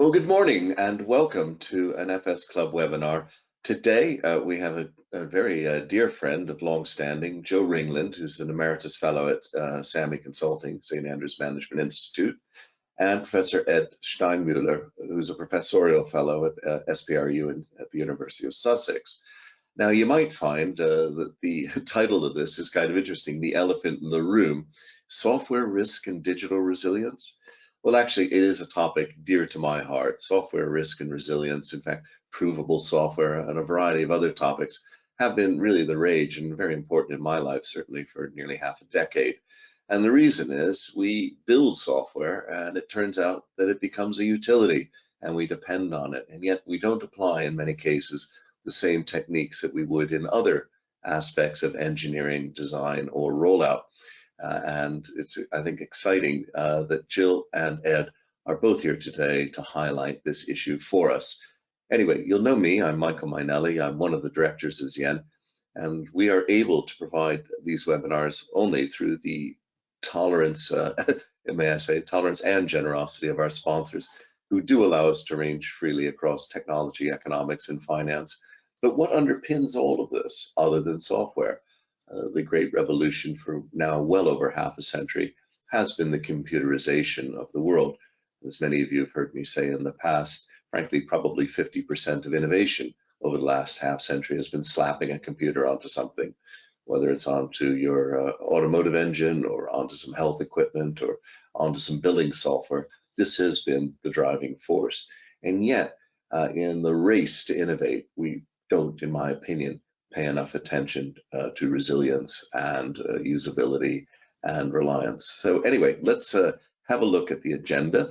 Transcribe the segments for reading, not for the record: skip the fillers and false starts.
Well, good morning and welcome to an FS Club webinar. Today, we have a very dear friend of long-standing, Joe Ringland, who's an emeritus fellow at SAMI Consulting, St. Andrews Management Institute, and Professor Ed Steinmuller, who's a professorial fellow at SPRU at the University of Sussex. Now, you might find that the title of this is kind of interesting, The Elephant in the Room, Software Risk and Digital Resilience. Well, actually, it is a topic dear to my heart. Software risk and resilience, in fact, provable software and a variety of other topics have been really the rage and very important in my life, certainly for nearly half a decade. And the reason is we build software and it turns out that it becomes a utility and we depend on it. And yet we don't apply in many cases the same techniques that we would in other aspects of engineering, design, or rollout. And it's, I think, exciting that Jill and Ed are both here today to highlight this issue for us. Anyway, you'll know me, I'm Michael Mainelli, I'm one of the directors of Zien, and we are able to provide these webinars only through the tolerance, may I say, tolerance and generosity of our sponsors, who do allow us to range freely across technology, economics, and finance. But what underpins all of this, other than software? The great revolution for now well over half a century has been the computerization of the world. As many of you have heard me say in the past, frankly, probably 50% of innovation over the last half century has been slapping a computer onto something, whether it's onto your automotive engine or onto some health equipment or onto some billing software. This has been the driving force. And yet, in the race to innovate, we don't, in my opinion, pay enough attention to resilience and usability and reliance. So anyway, let's have a look at the agenda.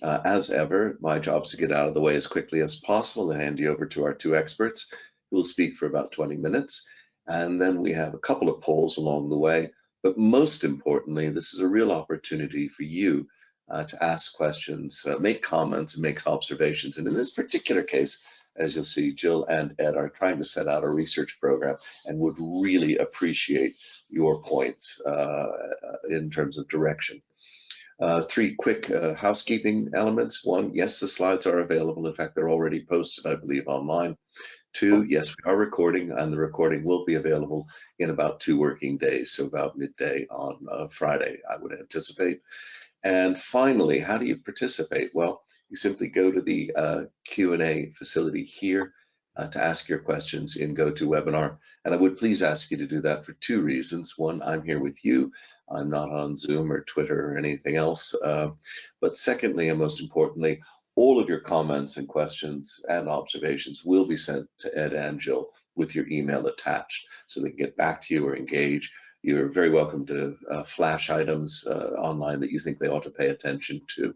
As ever, my job is to get out of the way as quickly as possible and hand you over to our two experts who will speak for about 20 minutes. And then we have a couple of polls along the way. But most importantly, this is a real opportunity for you to ask questions, make comments, and make observations. And in this particular case, as you'll see, Jill and Ed are trying to set out a research program and would really appreciate your points in terms of direction. Three quick housekeeping elements. One, yes, the slides are available. In fact, they're already posted, I believe, online. Two, yes, we are recording, and the recording will be available in about 2 working days, so about midday on Friday, I would anticipate. And finally, how do you participate? Well, you simply go to the Q&A facility here to ask your questions in GoToWebinar. And I would please ask you to do that for 2 reasons. One, I'm here with you. I'm not on Zoom or Twitter or anything else. But secondly, and most importantly, all of your comments and questions and observations will be sent to Ed and Jill with your email attached so they can get back to you or engage. You're very welcome to flash items online that you think they ought to pay attention to.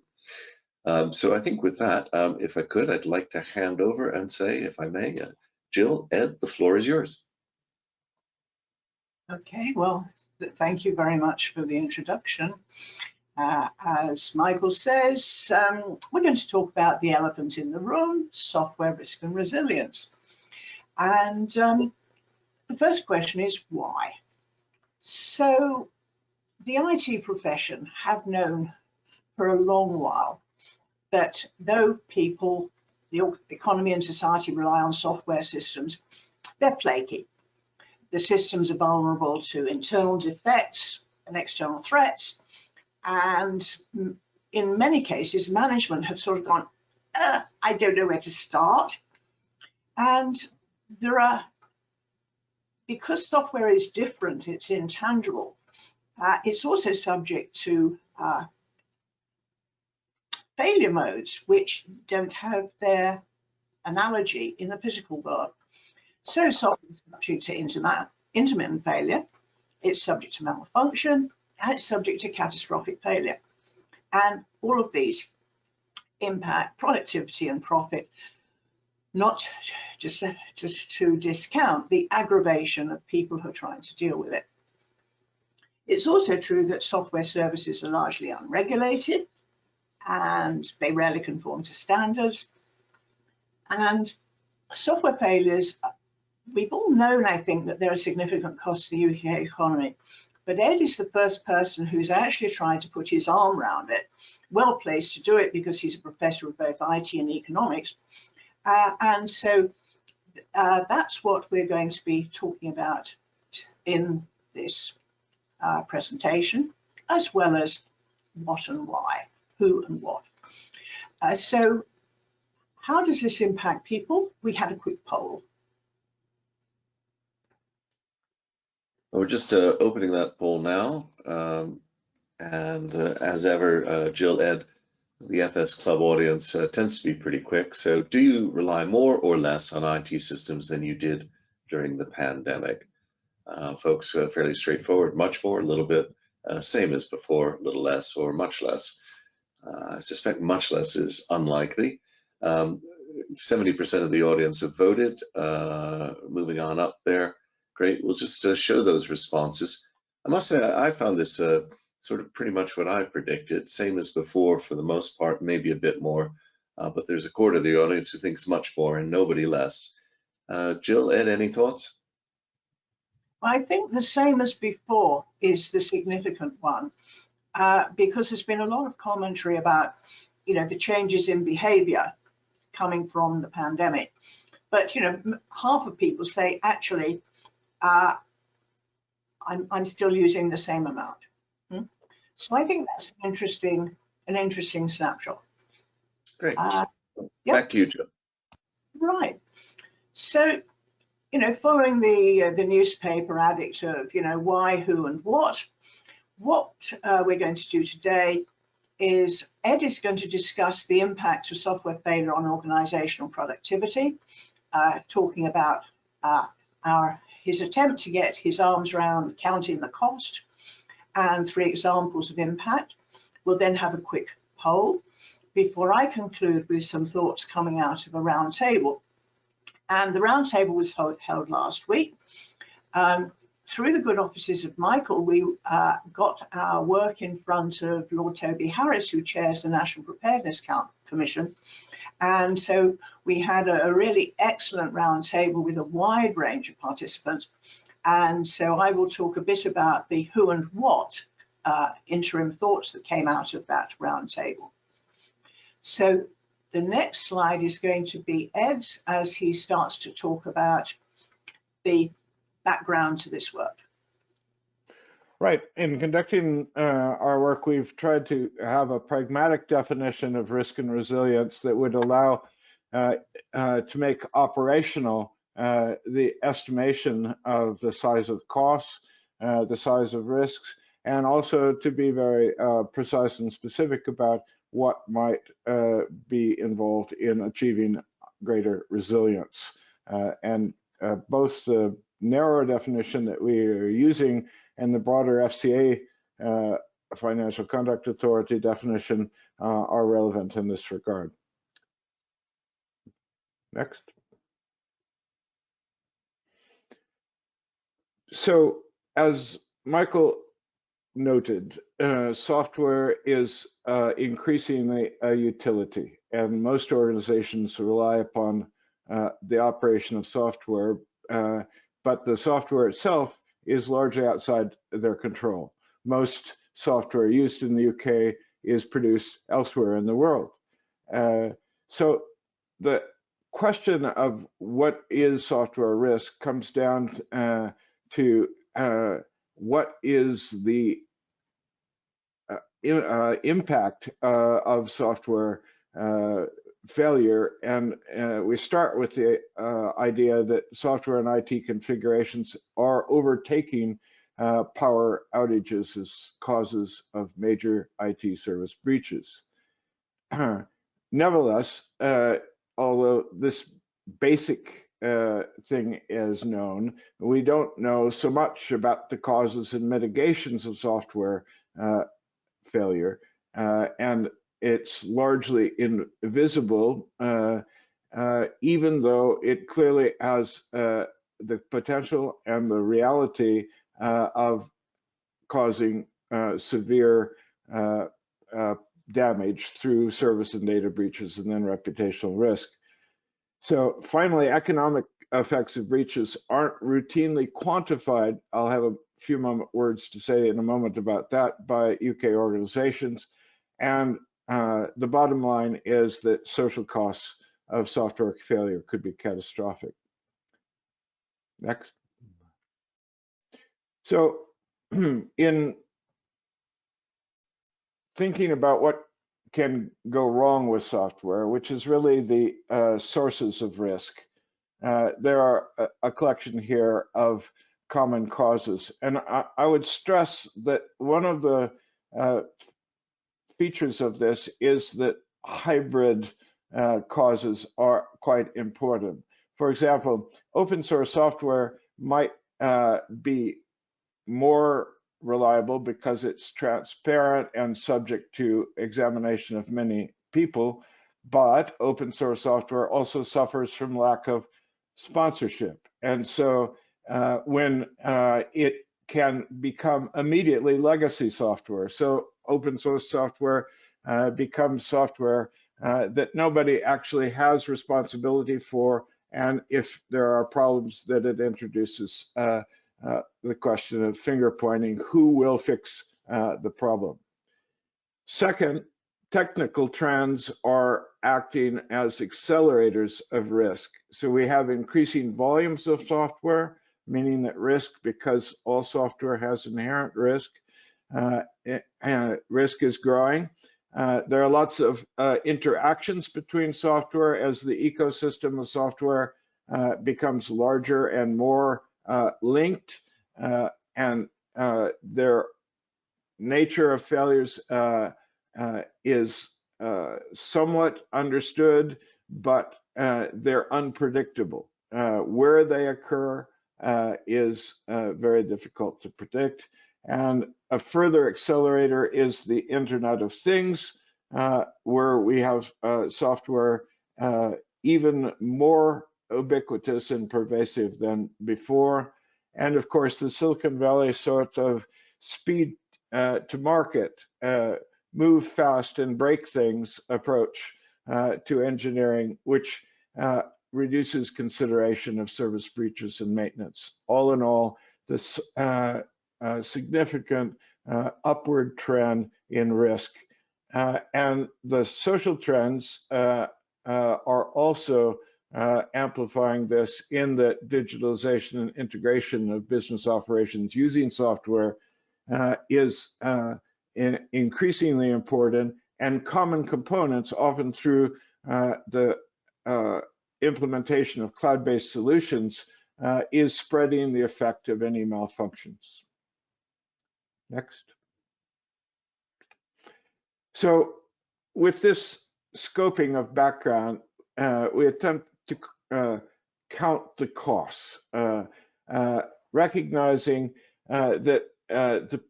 So I think with that, if I could, I'd like to hand over and say, if I may, Jill, Ed, the floor is yours. Okay, well, thank you very much for the introduction. As Michael says, we're going to talk about the elephant in the room, software risk and resilience. And the first question is why? So the IT profession have known for a long while that though people, the economy and society rely on software systems, they're flaky. The systems are vulnerable to internal defects and external threats. And in many cases, management have sort of gone, I don't know where to start. And there are, because software is different, it's intangible, it's also subject to failure modes, which don't have their analogy in the physical world. So software is subject to intermittent failure, it's subject to malfunction, and it's subject to catastrophic failure. And all of these impact productivity and profit, not just to discount the aggravation of people who are trying to deal with it. It's also true that software services are largely unregulated and they rarely conform to standards. And software failures, we've all known, I think, that there are significant costs to the UK economy, But Ed is the first person who's actually trying to put his arm around it, well placed to do it because he's a professor of both IT and economics. And so that's what we're going to be talking about in this presentation, as well as what and why, who and what. So how does this impact people? We had a quick poll. We're just opening that poll now. And as ever, Jill, Ed, the FS Club audience tends to be pretty quick. So do you rely more or less on IT systems than you did during the pandemic? Folks, fairly straightforward, much more, a little bit, same as before, a little less or much less. I suspect much less is unlikely. 70% of the audience have voted. Moving on up there. Great, we'll just show those responses. I must say, I found this sort of pretty much what I predicted, same as before for the most part, maybe a bit more, but there's a quarter of the audience who thinks much more and nobody less. Jill, Ed, any thoughts? I think the same as before is the significant one, because there's been a lot of commentary about, the changes in behavior coming from the pandemic. But, half of people say, actually, I'm still using the same amount. So I think that's an interesting snapshot. Great. Back to you, Jill. Right. So, following the newspaper addict of, why, who, and what we're going to do today is Ed is going to discuss the impact of software failure on organizational productivity, talking about his attempt to get his arms around counting the cost and 3 examples of impact. We'll then have a quick poll before I conclude with some thoughts coming out of a round table. And the round table was held last week. Through the good offices of Michael, we got our work in front of Lord Toby Harris, who chairs the National Preparedness Commission. And so we had a really excellent round table with a wide range of participants. And so I will talk a bit about the who and what interim thoughts that came out of that round table. So the next slide is going to be Ed's as he starts to talk about the background to this work. Right. In conducting our work, we've tried to have a pragmatic definition of risk and resilience that would allow to make operational the estimation of the size of costs, the size of risks, and also to be very precise and specific about what might be involved in achieving greater resilience. And both the narrower definition that we are using and the broader FCA Financial Conduct Authority definition are relevant in this regard. Next. So, as Michael noted, software is increasingly a utility, and most organizations rely upon the operation of software, but the software itself is largely outside their control. Most software used in the UK is produced elsewhere in the world. So the question of what is software risk comes down to what is the impact of software failure, and we start with the idea that software and IT configurations are overtaking power outages as causes of major IT service breaches. Nevertheless, although this basic thing is known, we don't know so much about the causes and mitigations of software failure, and it's largely invisible, even though it clearly has the potential and the reality of causing severe damage through service and data breaches and then reputational risk. So finally, economic effects of breaches aren't routinely quantified. I'll have a few words to say in a moment about that by UK organizations. And the bottom line is that social costs of software failure could be catastrophic. Next. So in thinking about what can go wrong with software, which is really the sources of risk, there are a collection here of common causes. And I would stress that one of the features of this is that hybrid causes are quite important. For example, open source software might be more reliable because it's transparent and subject to examination of many people, but open source software also suffers from lack of sponsorship. And so when it can become immediately legacy software. So open source software becomes software that nobody actually has responsibility for, and if there are problems that it introduces the question of finger pointing, who will fix the problem? Second, technical trends are acting as accelerators of risk. So we have increasing volumes of software, meaning that risk, because all software has inherent risk, and risk is growing. There are lots of interactions between software as the ecosystem of software becomes larger and more linked, and their nature of failures is somewhat understood, but they're unpredictable. Where they occur is very difficult to predict. And a further accelerator is the Internet of Things, where we have software even more ubiquitous and pervasive than before. And of course, the Silicon Valley sort of speed to market, move fast and break things approach to engineering, which reduces consideration of service breaches and maintenance. All in all, this significant upward trend in risk. And the social trends are also amplifying this in that digitalization and integration of business operations using software is increasingly important, and common components, often through the implementation of cloud-based solutions, is spreading the effect of any malfunctions. Next. So with this scoping of background, we attempt to count the costs, recognizing that the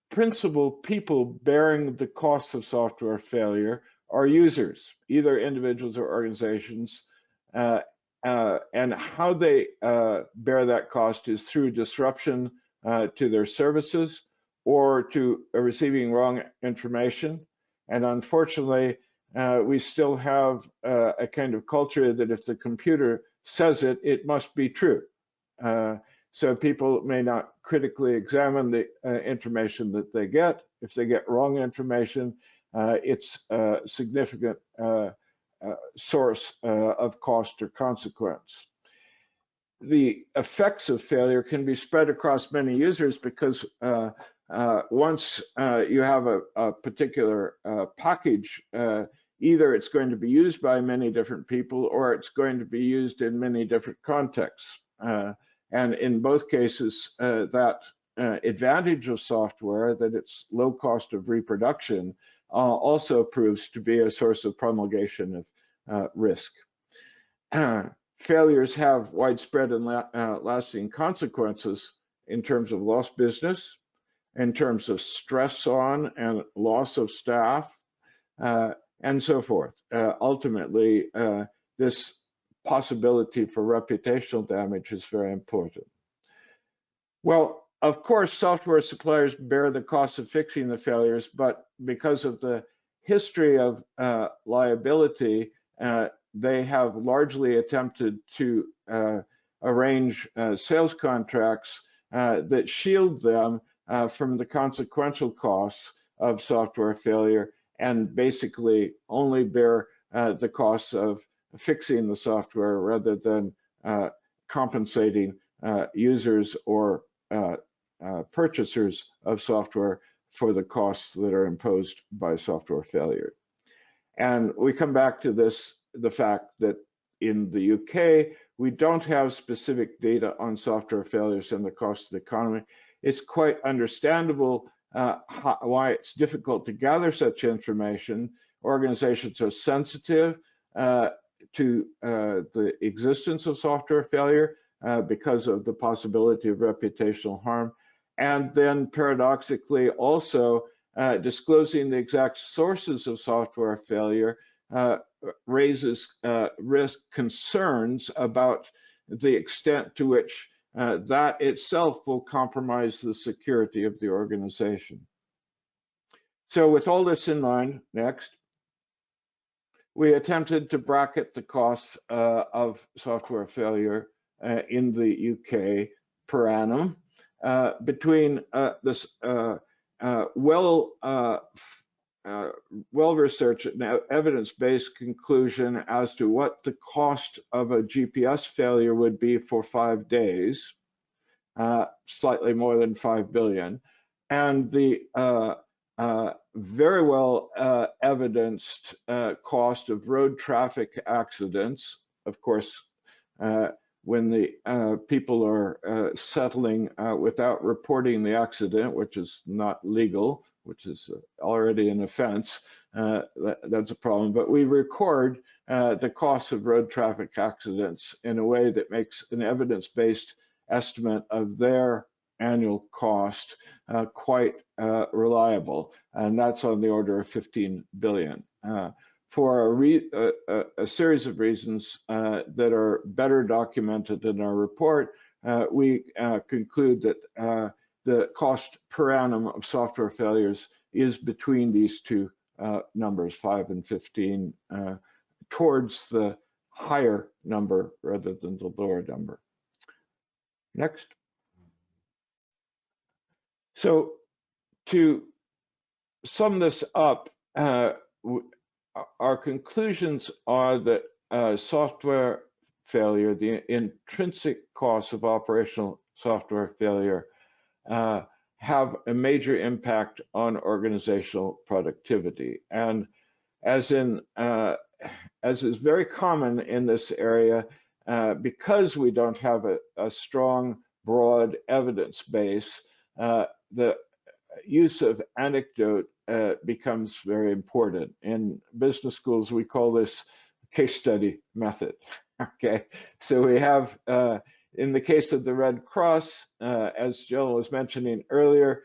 principal people bearing the costs of software failure are users, either individuals or organizations, and how they bear that cost is through disruption to their services or to receiving wrong information. And unfortunately, we still have a kind of culture that if the computer says it, it must be true. So people may not critically examine the information that they get. If they get wrong information, it's a significant source of cost or consequence. The effects of failure can be spread across many users because once you have a particular package, either it's going to be used by many different people or it's going to be used in many different contexts. And in both cases, that advantage of software, that it's low cost of reproduction, also proves to be a source of promulgation of risk. Failures have widespread and lasting consequences in terms of lost business, in terms of stress on and loss of staff, and so forth. Ultimately, this possibility for reputational damage is very important. Well, of course, software suppliers bear the cost of fixing the failures, but because of the history of liability, they have largely attempted to arrange sales contracts that shield them from the consequential costs of software failure, and basically only bear the costs of fixing the software rather than compensating users or purchasers of software for the costs that are imposed by software failure. And we come back to this, the fact that in the UK, we don't have specific data on software failures and the cost of the economy. It's quite understandable why it's difficult to gather such information. Organizations are sensitive to the existence of software failure because of the possibility of reputational harm. And then paradoxically also disclosing the exact sources of software failure raises risk concerns about the extent to which that itself will compromise the security of the organization. So with all this in mind, next, we attempted to bracket the costs of software failure in the UK per annum between this well-researched and evidence-based conclusion as to what the cost of a GPS failure would be for 5 days, slightly more than 5 billion, and the very well evidenced cost of road traffic accidents. Of course, when the people are settling without reporting the accident, which is not legal, which is already an offense, that's a problem. But we record the cost of road traffic accidents in a way that makes an evidence-based estimate of their annual cost quite reliable, and that's on the order of 15 billion. For a series of reasons that are better documented in our report, we conclude that the cost per annum of software failures is between these two numbers, 5 and 15, towards the higher number rather than the lower number. Next. So to sum this up, our conclusions are that software failure, the intrinsic costs of operational software failure, have a major impact on organizational productivity. And as is very common in this area, because we don't have a strong, broad evidence base, the use of anecdote becomes very important. In business schools, we call this case study method. Okay, so we have, in the case of the Red Cross, as Jill was mentioning earlier,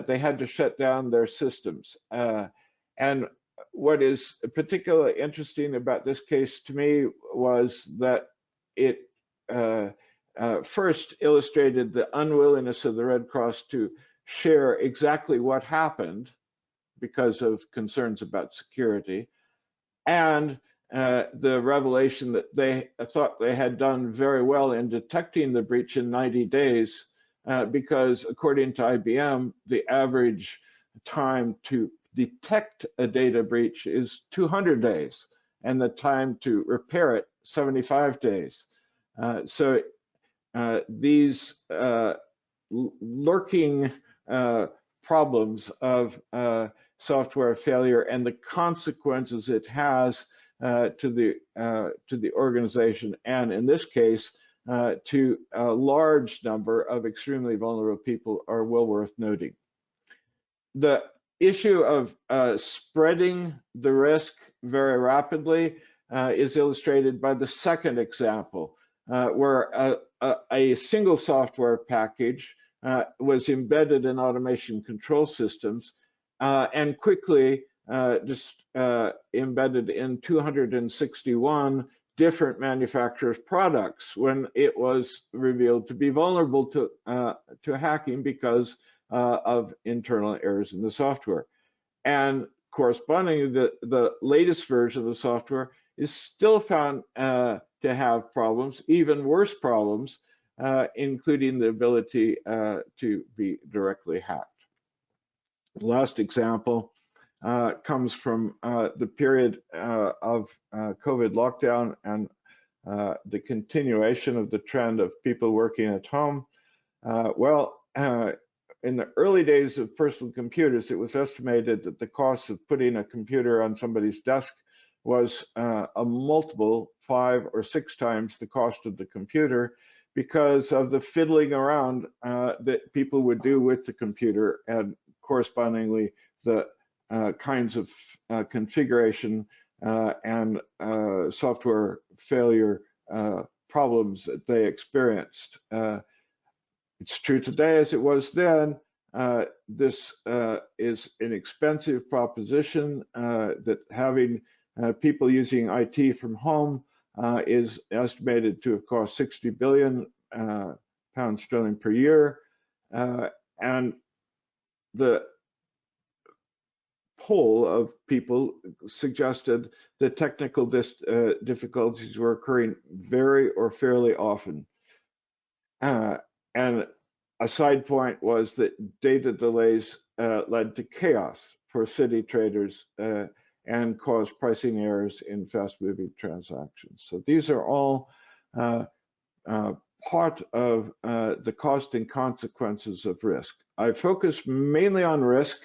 they had to shut down their systems. And what is particularly interesting about this case to me was that it first illustrated the unwillingness of the Red Cross to share exactly what happened because of concerns about security, and the revelation that they thought they had done very well in detecting the breach in 90 days, because according to IBM, the average time to detect a data breach is 200 days, and the time to repair it, 75 days. So these lurking problems of software failure and the consequences it has to the organization, and in this case to a large number of extremely vulnerable people, are well worth noting. The issue of spreading the risk very rapidly is illustrated by the second example, where a single software package was embedded in automation control systems and quickly just embedded in 261 different manufacturers' products when it was revealed to be vulnerable to hacking because of internal errors in the software. And correspondingly, the latest version of the software is still found to have problems, even worse problems, including the ability to be directly hacked. The last example comes from the period of COVID lockdown and the continuation of the trend of people working at home. In the early days of personal computers, it was estimated that the cost of putting a computer on somebody's desk was a multiple 5 or 6 times the cost of the computer, because of the fiddling around that people would do with the computer, and correspondingly the kinds of configuration and software failure problems that they experienced. It's true today as it was then. This is an expensive proposition, that having people using IT from home is estimated to have cost 60 billion pounds sterling per year. And the poll of people suggested that technical difficulties were occurring very or fairly often. And a side point was that data delays led to chaos for city traders and caused pricing errors in fast-moving transactions. So these are all part of the cost and consequences of risk. I focus mainly on risk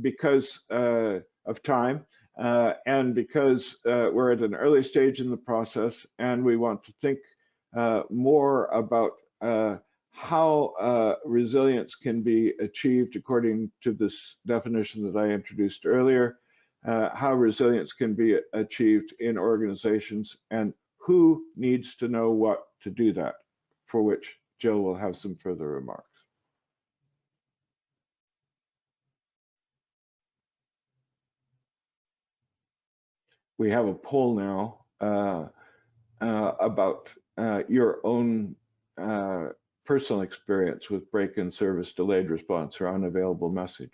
because of time and because we're at an early stage in the process, and we want to think more about how resilience can be achieved according to this definition that I introduced earlier, how resilience can be achieved in organizations, and who needs to know what to do that, for which Jill will have some further remarks. We have a poll now about your own personal experience with break-in service, delayed response, or unavailable message.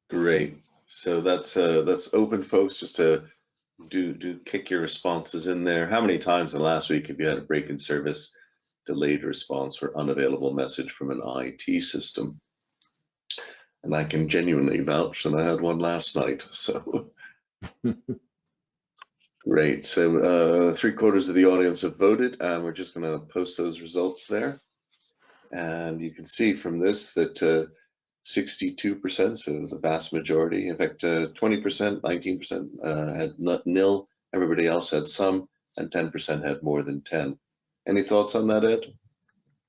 Great. So that's open, folks. Just to do kick your responses in there. How many times in the last week have you had a break-in service, delayed response, or unavailable message from an IT system? And I can genuinely vouch that I had one last night. So great. So 3/4 of the audience have voted, and we're just going to post those results there. And you can see from this that 62%, so the vast majority, in fact 20%, 19% had nil, everybody else had some, and 10% had more than 10. Any thoughts on that, Ed?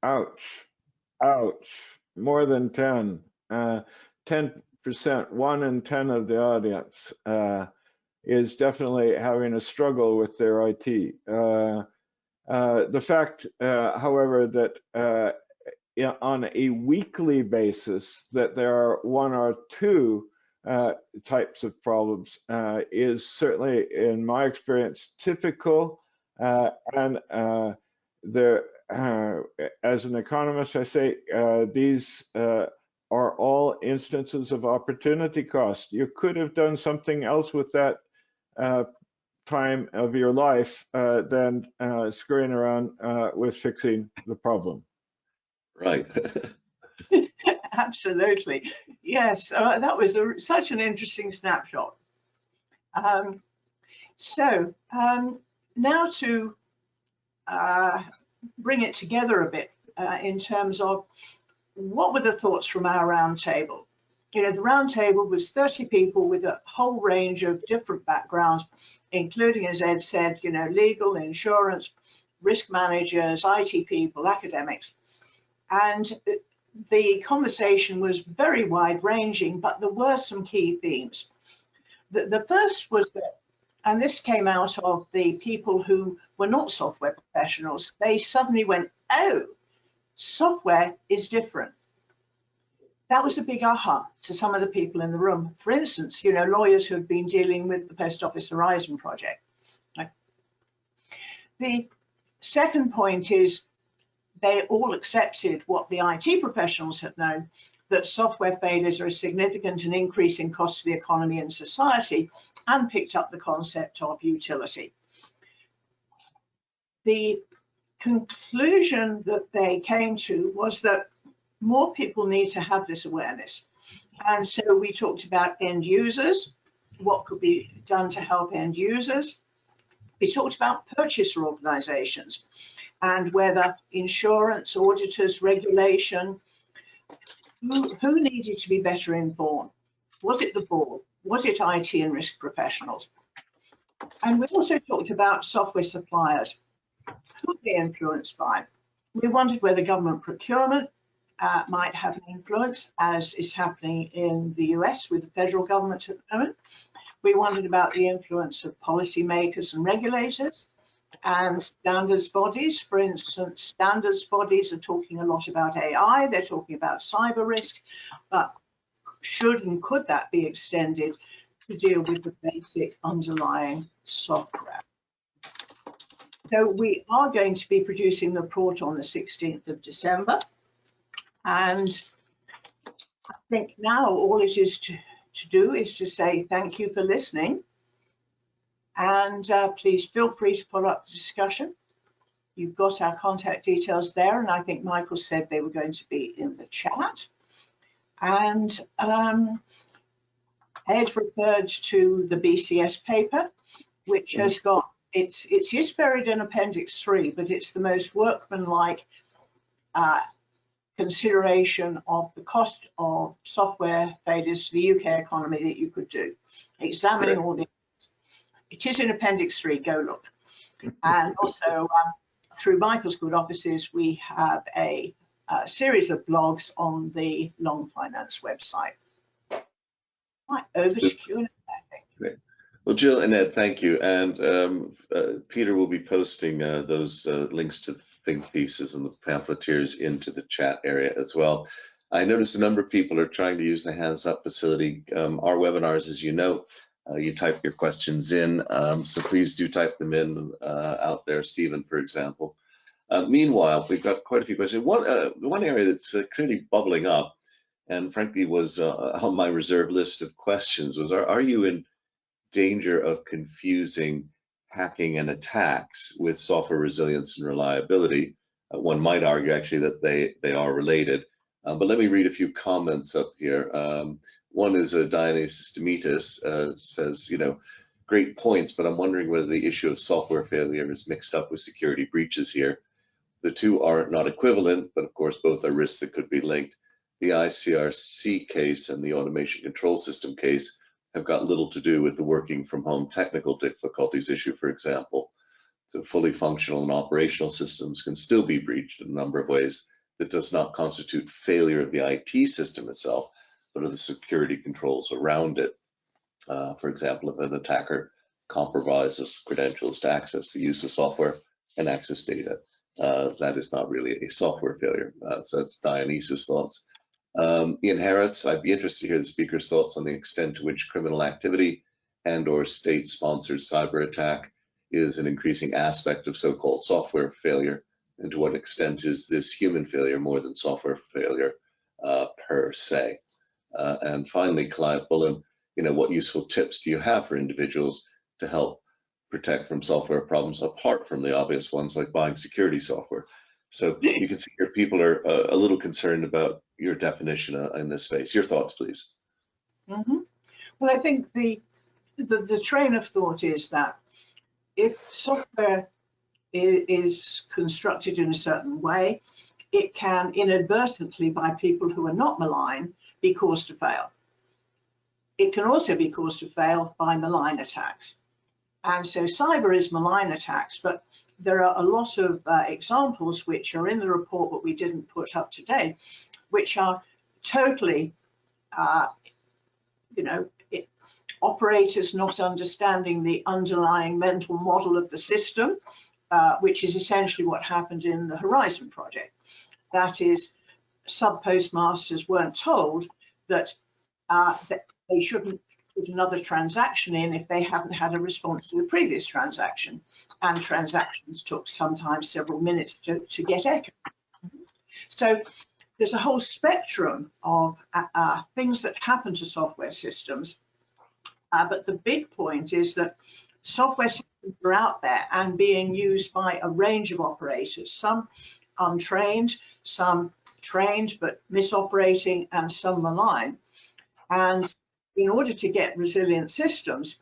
Ouch, ouch, more than 10. 10%, 1 in 10 of the audience is definitely having a struggle with their IT. The fact, however, that on a weekly basis that there are 1 or 2 types of problems is certainly, in my experience, typical. And as an economist, I say these are all instances of opportunity cost. You could have done something else with that time of your life than screwing around with fixing the problem. Right. Absolutely. Yes, that was such an interesting snapshot. Now to bring it together a bit in terms of what were the thoughts from our roundtable. You know, the roundtable was 30 people with a whole range of different backgrounds, including, as Ed said, you know, legal, insurance, risk managers, IT people, academics. And the conversation was very wide-ranging, but there were some key themes. The first was that, and this came out of the people who were not software professionals, they suddenly went, oh, software is different. That was a big aha to some of the people in the room. For instance, you know, lawyers who have been dealing with the Post Office Horizon project. The second point is they all accepted what the IT professionals had known, that software failures are a significant and increasing cost to the economy and society, and picked up the concept of utility. The conclusion that they came to was that more people need to have this awareness. And so we talked about end users, what could be done to help end users. We talked about purchaser organizations and whether insurance, auditors, regulation, who needed to be better informed? Was it the board? Was it IT and risk professionals? And we also talked about software suppliers. Who are they influenced by? We wondered whether government procurement might have an influence, as is happening in the US with the federal government at the moment. We wondered about the influence of policymakers and regulators and standards bodies. For instance, standards bodies are talking a lot about AI, they're talking about cyber risk, but should and could that be extended to deal with the basic underlying software? So we are going to be producing the report on the 16th of December. And I think now all it is to do is to say thank you for listening. And please feel free to follow up the discussion. You've got our contact details there, and I think Michael said they were going to be in the chat. And Ed referred to the BCS paper, which has got, it's just buried in Appendix 3, but it's the most workmanlike consideration of the cost of software failures to the UK economy that you could do, examining all the. It is in Appendix 3, go look. And also through Michael's good offices, we have a series of blogs on the Long Finance website. Right, over to Q&A, I think. Great. Well, Jill and Ed, thank you. And Peter will be posting those links to the think pieces and the pamphleteers into the chat area as well. I noticed a number of people are trying to use the hands up facility. Our webinars, as you know, you type your questions in, so please do type them in out there, Stephen, for example. Meanwhile, we've got quite a few questions. One area that's clearly bubbling up, and frankly was on my reserve list of questions, was are you in danger of confusing hacking and attacks with software resilience and reliability? One might argue actually that they are related. But let me read a few comments up here. One is Dionysus Demetus says, you know, great points, but I'm wondering whether the issue of software failure is mixed up with security breaches here. The two are not equivalent, but of course both are risks that could be linked. The ICRC case and the automation control system case have got little to do with the working from home technical difficulties issue, for example. So fully functional and operational systems can still be breached in a number of ways that does not constitute failure of the IT system itself, but of the security controls around it. For example, if an attacker compromises credentials to access the use of software and access data, that is not really a software failure. So that's Dionysus' thoughts. Ian Harris, I'd be interested to hear the speaker's thoughts on the extent to which criminal activity and or state-sponsored cyber attack is an increasing aspect of so-called software failure, and to what extent is this human failure more than software failure per se. And finally, Clive Bullen, you know, what useful tips do you have for individuals to help protect from software problems apart from the obvious ones like buying security software? So you can see here people are a little concerned about your definition in this space. Your thoughts, please. Mm-hmm. Well, I think the train of thought is that if software is constructed in a certain way, it can inadvertently, by people who are not malign, be caused to fail. It can also be caused to fail by malign attacks. And so cyber is malign attacks, but there are a lot of examples which are in the report but we didn't put up today, which are totally, you know, operators not understanding the underlying mental model of the system, which is essentially what happened in the Horizon project. That is, sub-postmasters weren't told that they shouldn't put another transaction in if they haven't had a response to the previous transaction, and transactions took sometimes several minutes to get echoed. So there's a whole spectrum of things that happen to software systems, but the big point is that software systems are out there and being used by a range of operators, some untrained, some trained but misoperating, and some malign. And in order to get resilient systems,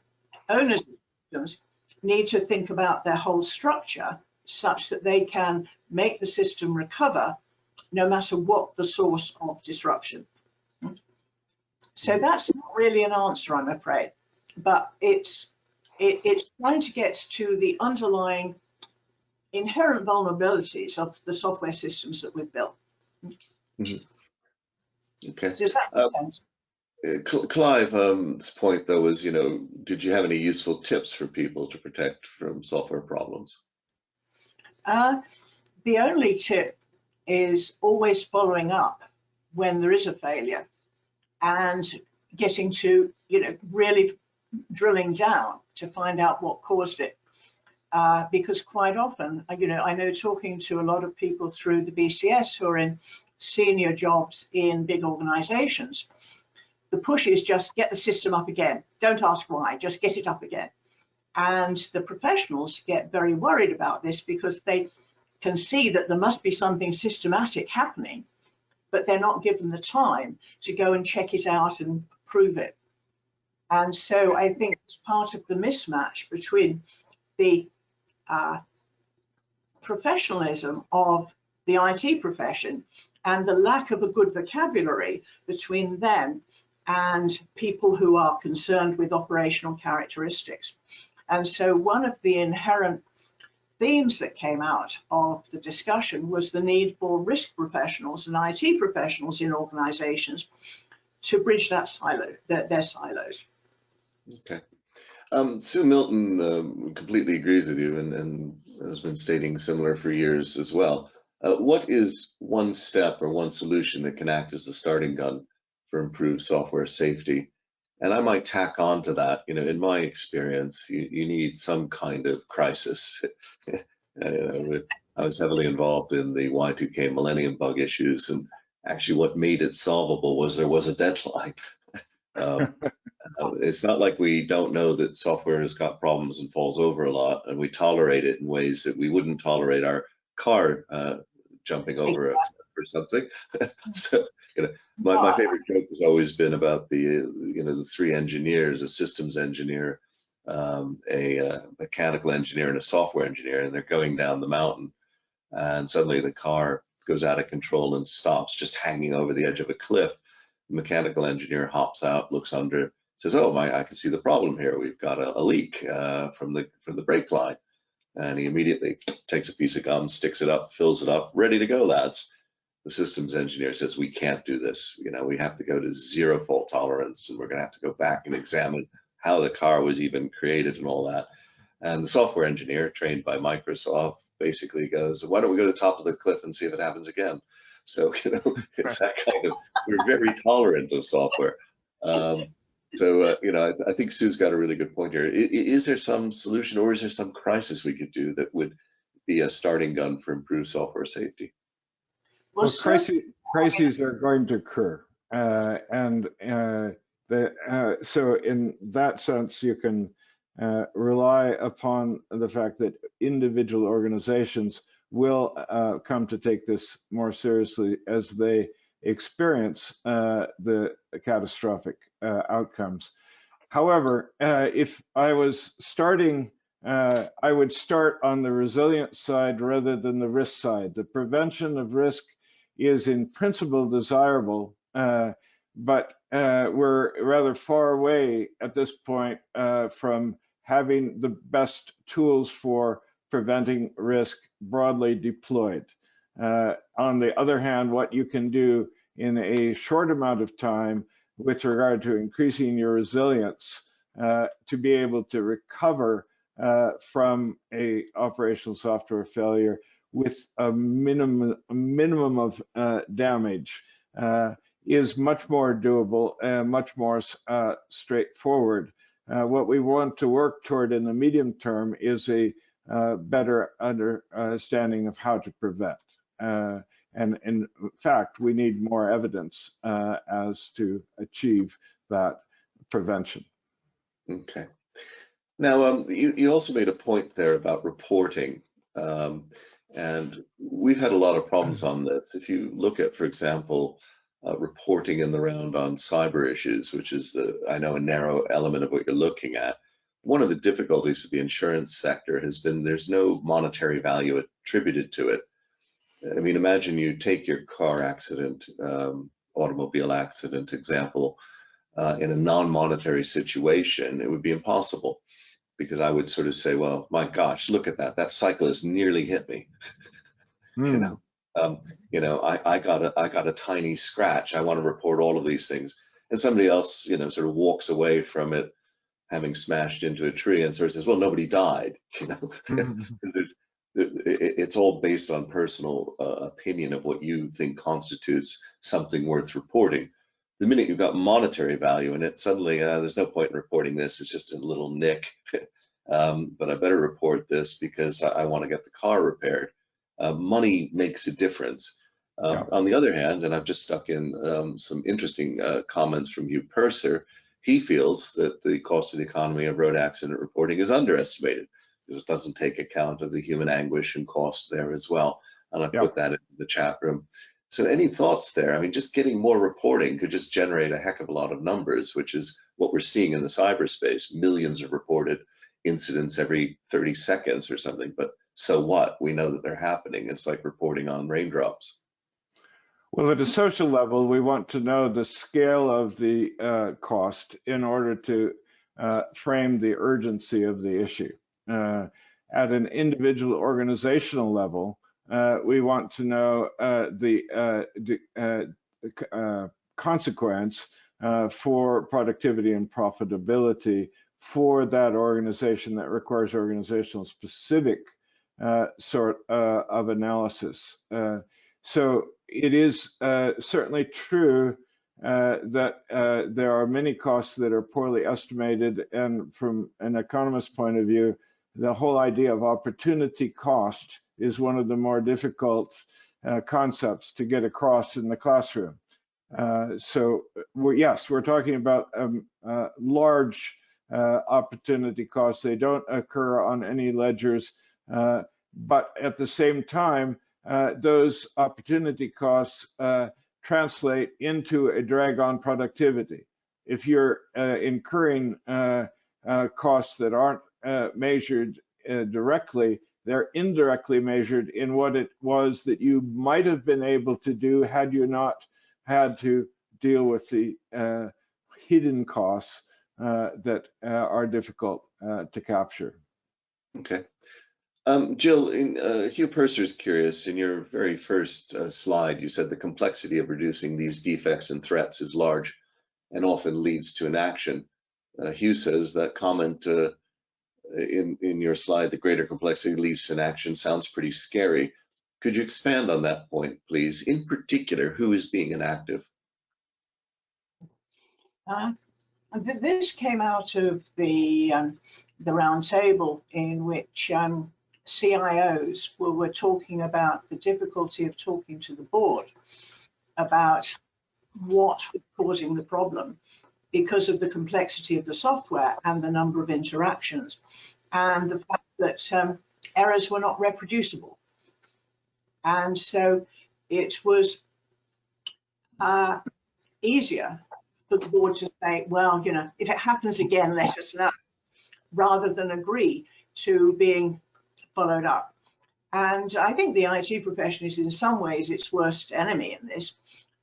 owners of systems need to think about their whole structure such that they can make the system recover no matter what the source of disruption. So that's not really an answer, I'm afraid, but it's trying to get to the underlying inherent vulnerabilities of the software systems that we've built. Okay. Does that make sense? Clive's point, though, was, did you have any useful tips for people to protect from software problems? The only tip is always following up when there is a failure and getting to, really drilling down to find out what caused it. Because quite often, I know talking to a lot of people through the BCS who are in senior jobs in big organizations, the push is just get the system up again. Don't ask why, just get it up again. And the professionals get very worried about this because they can see that there must be something systematic happening, but they're not given the time to go and check it out and prove it. And so I think it's part of the mismatch between the professionalism of the IT profession and the lack of a good vocabulary between them and people who are concerned with operational characteristics. And so one of the inherent themes that came out of the discussion was the need for risk professionals and IT professionals in organizations to bridge that silo, their silos. Okay. Sue Milton completely agrees with you and has been stating similar for years as well. What is one step or one solution that can act as the starting gun for improved software safety? And I might tack on to that, in my experience, you need some kind of crisis. I was heavily involved in the Y2K Millennium Bug issues, and actually what made it solvable was there was a deadline. It's not like we don't know that software has got problems and falls over a lot, and we tolerate it in ways that we wouldn't tolerate our car jumping over it or something. So, my favorite joke has always been about the three engineers: a systems engineer, a mechanical engineer, and a software engineer, and they're going down the mountain, and suddenly the car goes out of control and stops, just hanging over the edge of a cliff. The mechanical engineer hops out, looks under, says, "Oh I can see the problem here. We've got a leak from the brake line." And he immediately takes a piece of gum, sticks it up, fills it up, ready to go, lads. The systems engineer says, "We can't do this. We have to go to zero fault tolerance, and we're going to have to go back and examine how the car was even created and all that." And the software engineer, trained by Microsoft, basically goes, "Why don't we go to the top of the cliff and see if it happens again?" So, it's that kind of, we're very tolerant of software. I think Sue's got a really good point here. Is there some solution, or is there some crisis we could do that would be a starting gun for improved software safety? Well, crises are going to occur, so in that sense, you can rely upon the fact that individual organizations will come to take this more seriously as they experience the catastrophic outcomes. However, if I was starting, I would start on the resilience side rather than the risk side. The prevention of risk is in principle desirable, but we're rather far away at this point from having the best tools for preventing risk broadly deployed. On the other hand, what you can do in a short amount of time with regard to increasing your resilience to be able to recover from a operational software failure with a minimum of damage is much more doable and much more straightforward. What we want to work toward in the medium term is a better understanding of how to prevent. And in fact, we need more evidence as to achieve that prevention. Okay. Now, you also made a point there about reporting, um, and we've had a lot of problems on this. If you look at, for example, reporting in the round on cyber issues, which is I know, a narrow element of what you're looking at, one of the difficulties with the insurance sector has been there's no monetary value attributed to it. I mean, imagine you take your car accident, automobile accident example, in a non-monetary situation, it would be impossible, because I would sort of say, well, my gosh, look at that. That cyclist nearly hit me. You Hmm. know, I got a tiny scratch. I want to report all of these things. And somebody else, sort of walks away from it having smashed into a tree and sort of says, well, nobody died, because it's all based on personal opinion of what you think constitutes something worth reporting. The minute you've got monetary value in it, suddenly there's no point in reporting this. It's just a little nick. But I better report this because I want to get the car repaired. Money makes a difference. Yeah. On the other hand, and I've just stuck in some interesting comments from Hugh Purser, he feels that the cost of the economy of road accident reporting is underestimated because it doesn't take account of the human anguish and cost there as well. And I've Yeah. put that in the chat room. So any thoughts there? I mean, just getting more reporting could just generate a heck of a lot of numbers, which is what we're seeing in the cyberspace. Millions of reported incidents every 30 seconds or something. But so what? We know that they're happening. It's like reporting on raindrops. Well, at a social level, we want to know the scale of the cost in order to frame the urgency of the issue. At an individual organizational level, we want to know the consequence for productivity and profitability for that organization that requires organizational specific sort of analysis. So it is certainly true that there are many costs that are poorly estimated, and from an economist's point of view, the whole idea of opportunity cost is one of the more difficult concepts to get across in the classroom. So yes, we're talking about large opportunity costs. They don't occur on any ledgers, but at the same time, those opportunity costs translate into a drag on productivity. If you're incurring costs that aren't measured directly, they're indirectly measured in what it was that you might have been able to do had you not had to deal with the hidden costs that are difficult to capture. Okay. Jill, Hugh Purser's curious, in your very first slide, you said the complexity of reducing these defects and threats is large and often leads to inaction. Hugh says that comment in your slide, the greater complexity leads to inaction, sounds pretty scary. Could you expand on that point, please? In particular, who is being inactive? This came out of the round table in which CIOs were talking about the difficulty of talking to the board about what was causing the problem because of the complexity of the software and the number of interactions and the fact that errors were not reproducible. And so it was easier for the board to say, well, if it happens again, let us know, rather than agree to being followed up. And I think the IT profession is in some ways its worst enemy in this.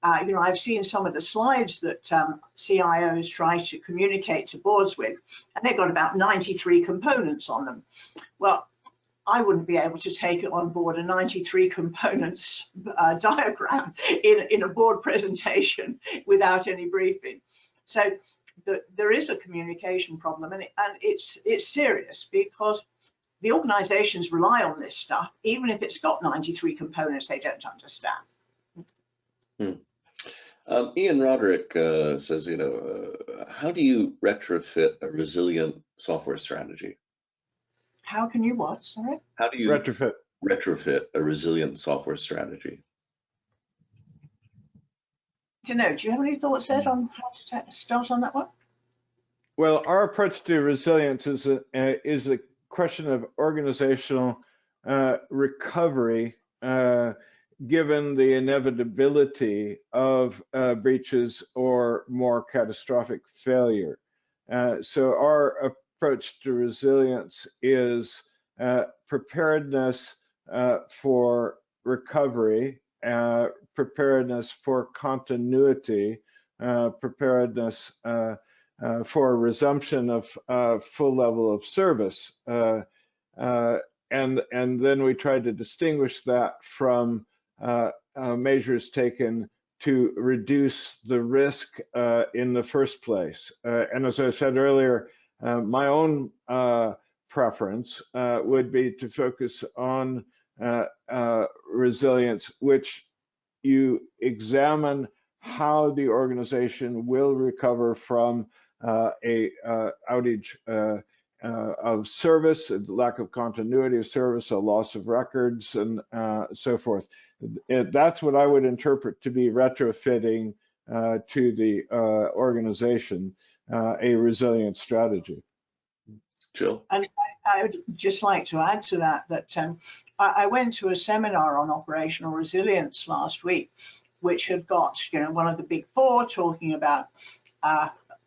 I've seen some of the slides that CIOs try to communicate to boards with, and they've got about 93 components on them. Well, I wouldn't be able to take it on board a 93 components diagram in a board presentation without any briefing. So there is a communication problem, and it's serious because the organizations rely on this stuff. Even if it's got 93 components, they don't understand. Ian Roderick says, how do you retrofit a resilient software strategy? How can you what? Sorry? How do you retrofit a resilient software strategy? Do you have any thoughts, Ed, on how to start on that one? Well, our approach to resilience is a question of organizational recovery, given the inevitability of breaches or more catastrophic failure. So our approach to resilience is preparedness for recovery, preparedness for continuity, preparedness for resumption of full level of service. And then we tried to distinguish that from measures taken to reduce the risk in the first place. And as I said earlier, my own preference would be to focus on resilience, which you examine how the organization will recover from a outage of service, a lack of continuity of service, a loss of records, and so forth. That's what I would interpret to be retrofitting to the organization, a resilient strategy. Jill? And I would just like to add to that, that I went to a seminar on operational resilience last week, which had got, one of the big four talking about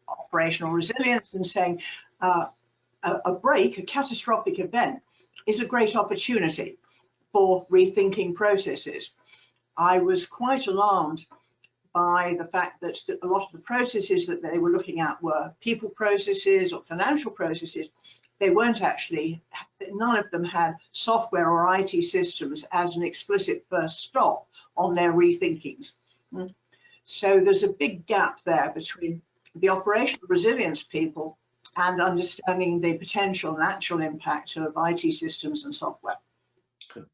operational resilience and saying a break, a catastrophic event, is a great opportunity for rethinking processes. I was quite alarmed by the fact that a lot of the processes that they were looking at were people processes or financial processes. They weren't actually, none of them had software or IT systems as an explicit first stop on their rethinkings. So there's a big gap there between the operational resilience people and understanding the potential and actual impact of IT systems and software. Okay.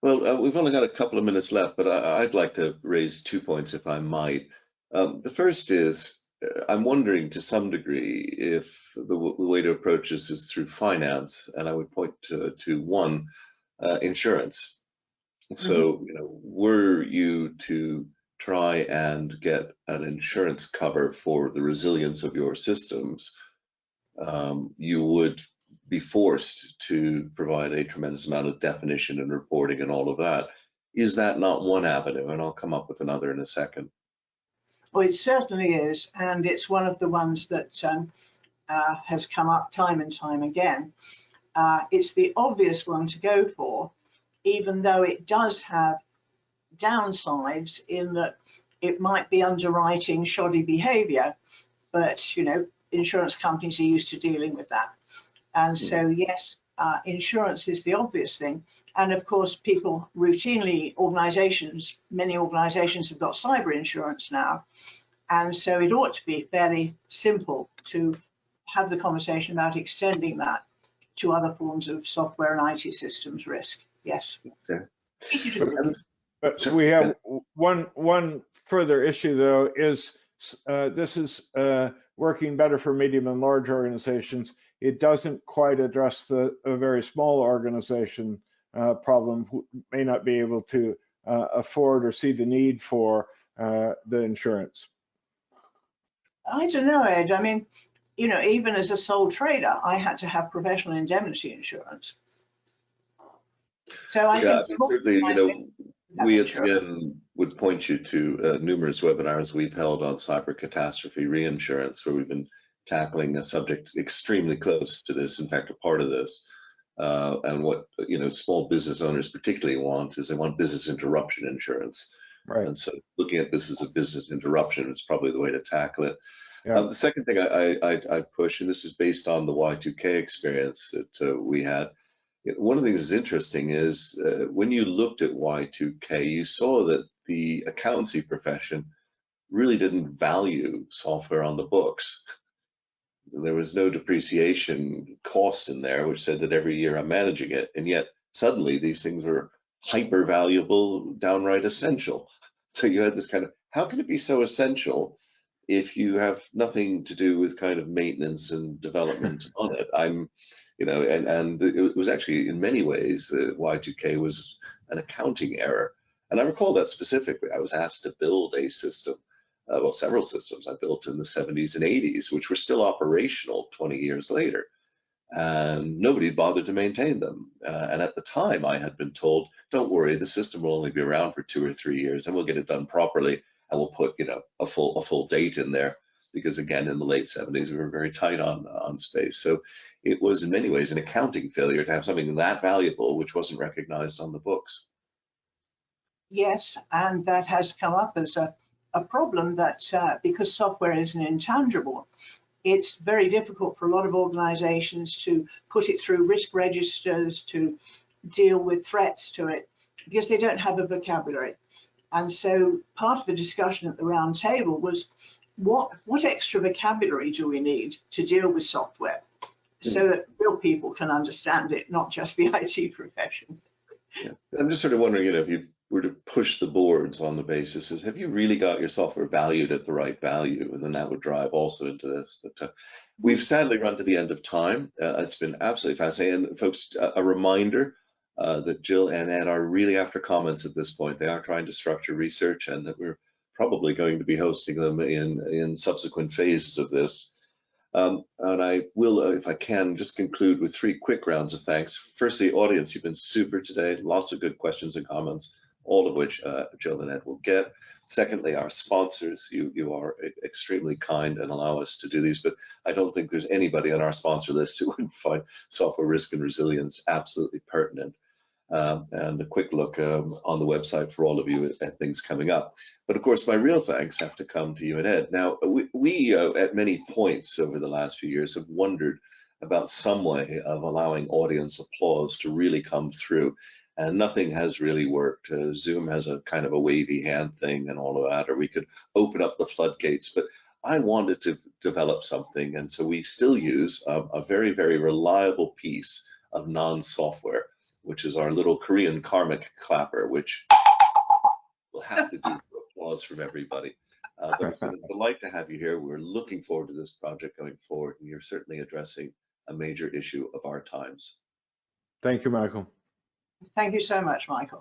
Well, we've only got a couple of minutes left, but I'd like to raise 2 points, if I might. The first is, I'm wondering to some degree if the way to approach this is through finance, and I would point to one, insurance. So, were you to try and get an insurance cover for the resilience of your systems, you would be forced to provide a tremendous amount of definition and reporting and all of that. Is that not one avenue? And I'll come up with another in a second. Well, it certainly is, and it's one of the ones that has come up time and time again. It's the obvious one to go for, even though it does have downsides in that it might be underwriting shoddy behavior, but insurance companies are used to dealing with that. And so, yes, insurance is the obvious thing. And of course, people routinely, many organizations have got cyber insurance now. And so it ought to be fairly simple to have the conversation about extending that to other forms of software and IT systems risk. Yes. Okay. Easy to do. But we have one further issue, though, is this is working better for medium and large organizations. It doesn't quite address a very small organization problem who may not be able to afford or see the need for the insurance. I don't know, Ed. I mean, even as a sole trader, I had to have professional indemnity insurance. So I think certainly, we at CN would point you to numerous webinars we've held on cyber catastrophe reinsurance, where we've been tackling a subject extremely close to this, in fact, a part of this. And what small business owners particularly want is they want business interruption insurance. Right. And so looking at this as a business interruption is probably the way to tackle it. Yeah. The second thing I push, and this is based on the Y2K experience that we had, one of the things that's interesting is when you looked at Y2K, you saw that the accountancy profession really didn't value software on the books. There was no depreciation cost in there, which said that every year I'm managing it. And yet suddenly these things were hyper valuable, downright essential. So you had this kind of, how can it be so essential if you have nothing to do with kind of maintenance and development on it? And it was actually in many ways, the Y2K was an accounting error. And I recall that specifically. I was asked to build a system well, several systems I built in the 70s and 80s, which were still operational 20 years later. And nobody bothered to maintain them. And at the time, I had been told, don't worry, the system will only be around for 2 or 3 years, and we'll get it done properly, and we'll put, you know, a full date in there. Because again, in the late 70s, we were very tight on space. So it was in many ways an accounting failure to have something that valuable, which wasn't recognized on the books. Yes, and that has come up as a problem that because software is an intangible, it's very difficult for a lot of organizations to put it through risk registers, to deal with threats to it, because they don't have a vocabulary. And so part of the discussion at the round table was what extra vocabulary do we need to deal with software so that real people can understand it, not just the IT profession. Yeah. I'm just sort of wondering, you know, if you were to push the boards on the basis is, have you really got your software valued at the right value? And then that would drive also into this. But we've sadly run to the end of time. It's been absolutely fascinating. And folks, a reminder that Jill and Ed are really after comments at this point. They are trying to structure research, and that we're probably going to be hosting them in subsequent phases of this. And I will, if I can, just conclude with 3 quick rounds of thanks. Firstly, audience, you've been super today. Lots of good questions and comments, all of which Jill and Ed will get. Secondly, our sponsors, you are extremely kind and allow us to do these, but I don't think there's anybody on our sponsor list who wouldn't find software risk and resilience absolutely pertinent. And a quick look on the website for all of you at things coming up. But of course, my real thanks have to come to you and Ed. Now, we at many points over the last few years have wondered about some way of allowing audience applause to really come through, and nothing has really worked. Zoom has a kind of a wavy hand thing and all of that, or we could open up the floodgates, but I wanted to develop something, and so we still use a very, very reliable piece of non-software, which is our little Korean karmic clapper, which we'll have to do for applause from everybody. But it's been a delight to have you here. We're looking forward to this project going forward, and you're certainly addressing a major issue of our times. Thank you, Michael. Thank you so much, Michael.